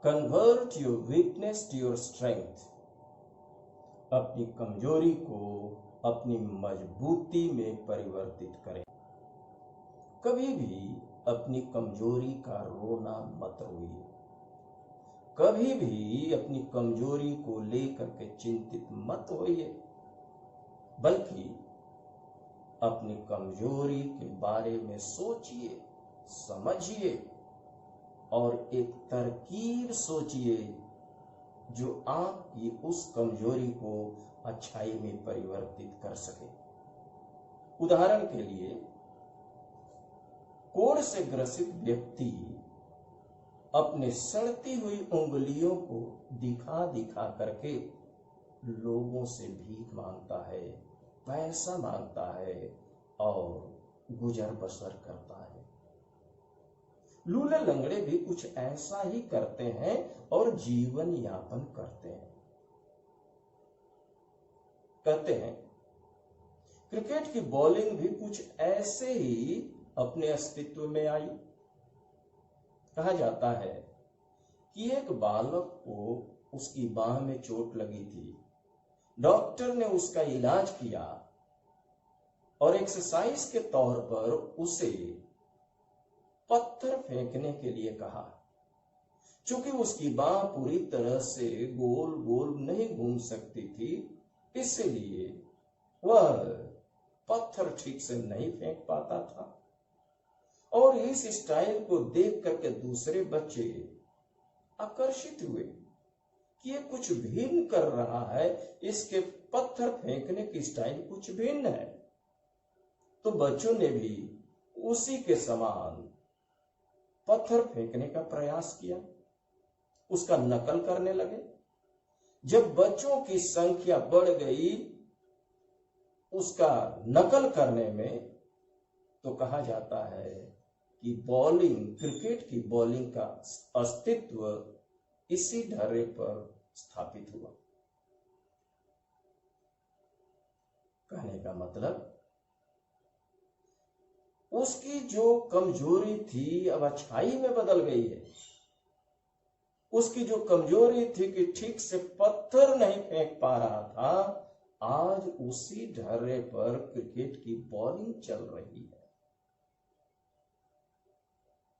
Convert your weakness to your strength. अपनी कमजोरी को अपनी मजबूती में परिवर्तित करें। कभी भी अपनी कमजोरी का रोना मत रोइए। कभी भी अपनी कमजोरी को लेकर के चिंतित मत होइए, बल्कि अपनी कमजोरी के बारे में सोचिए, समझिए और एक तरकीब सोचिए जो आपकी उस कमजोरी को अच्छाई में परिवर्तित कर सके। उदाहरण के लिए, कोढ़ से ग्रसित व्यक्ति अपने सड़ती हुई उंगलियों को दिखा दिखा करके लोगों से भीख मांगता है, पैसा मांगता है और गुजर बसर करता है। लूले लंगड़े भी कुछ ऐसा ही करते हैं और जीवन यापन करते हैं। कहते हैं क्रिकेट की बॉलिंग भी कुछ ऐसे ही अपने अस्तित्व में आई। कहा जाता है कि एक बालक को उसकी बाह में चोट लगी थी। डॉक्टर ने उसका इलाज किया और एक्सरसाइज के तौर पर उसे पत्थर फेंकने के लिए कहा। चूंकि उसकी बाह पूरी तरह से गोल गोल नहीं घूम सकती थी, इसलिए वह पत्थर ठीक से नहीं फेंक पाता था। और इस स्टाइल को देख करके दूसरे बच्चे आकर्षित हुए कि ये कुछ भिन्न कर रहा है, इसके पत्थर फेंकने की स्टाइल कुछ भिन्न है। तो बच्चों ने भी उसी के समान पत्थर फेंकने का प्रयास किया, उसका नकल करने लगे। जब बच्चों की संख्या बढ़ गई उसका नकल करने में, तो कहा जाता है कि बॉलिंग, क्रिकेट की बॉलिंग का अस्तित्व इसी ढर्रे पर स्थापित हुआ। कहने का मतलब, उसकी जो कमजोरी थी अब अच्छाई में बदल गई है। उसकी जो कमजोरी थी कि ठीक से पत्थर नहीं फेंक पा रहा था, आज उसी ढर्रे पर क्रिकेट की बॉलिंग चल रही है।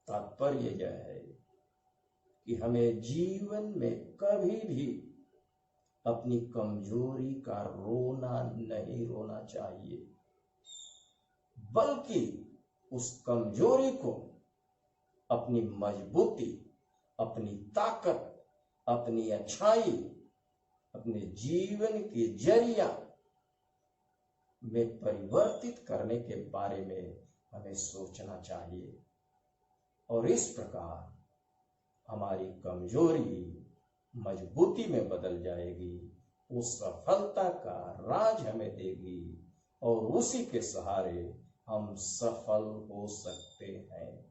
तात्पर्य यह है कि हमें जीवन में कभी भी अपनी कमजोरी का रोना नहीं रोना चाहिए, बल्कि उस कमजोरी को अपनी मजबूती, अपनी ताकत, अपनी अच्छाई, अपने जीवन के जरिया में परिवर्तित करने के बारे में हमें सोचना चाहिए। और इस प्रकार हमारी कमजोरी मजबूती में बदल जाएगी, वो सफलता का राज हमें देगी और उसी के सहारे हम सफल हो सकते हैं।